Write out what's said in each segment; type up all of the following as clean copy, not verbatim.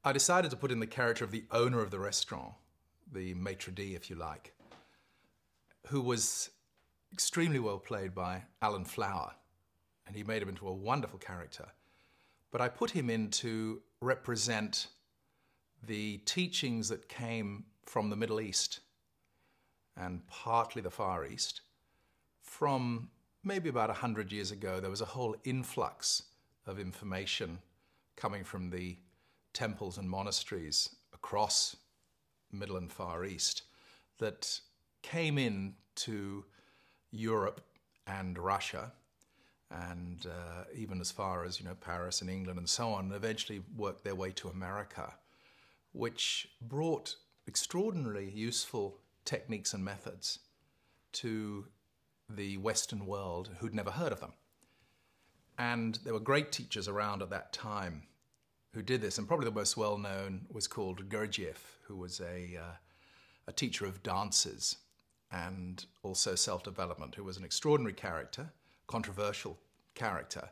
I decided to put in the character of the owner of the restaurant, the maitre d', if you like, who was extremely well played by Alan Flower, and he made him into a wonderful character. But I put him in to represent the teachings that came from the Middle East and partly the Far East. From maybe about 100 years ago, there was a whole influx of information coming from the temples and monasteries across Middle and Far East that came in to Europe and Russia, and even as far as, Paris and England and so on, and eventually worked their way to America, which brought extraordinarily useful techniques and methods to the Western world who'd never heard of them. And there were great teachers around at that time who did this, and probably the most well-known was called Gurdjieff, who was a teacher of dances and also self-development, who was an extraordinary character, controversial character.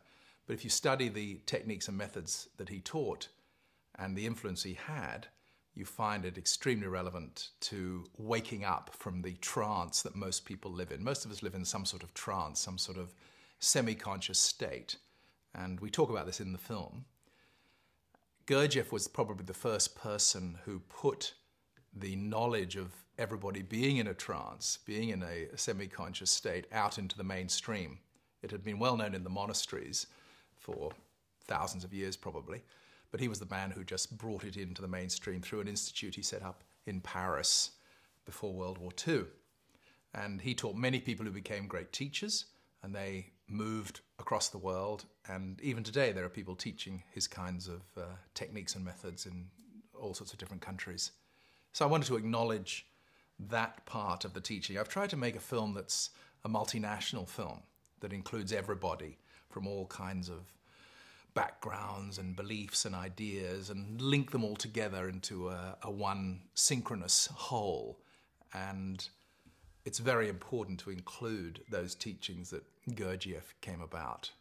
But if you study the techniques and methods that he taught and the influence he had, you find it extremely relevant to waking up from the trance that most people live in. Most of us live in some sort of trance, some sort of semi-conscious state. And we talk about this in the film. Gurdjieff was probably the first person who put the knowledge of everybody being in a trance, being in a semi-conscious state, out into the mainstream. It had been well known in the monasteries for thousands of years probably, but he was the man who just brought it into the mainstream through an institute he set up in Paris before World War II. And he taught many people who became great teachers, and they moved across the world. And even today, there are people teaching his kinds of techniques and methods in all sorts of different countries. So I wanted to acknowledge that part of the teaching. I've tried to make a film that's a multinational film that includes everybody from all kinds of backgrounds and beliefs and ideas, and link them all together into a one synchronous whole. And it's very important to include those teachings that Gurdjieff came about.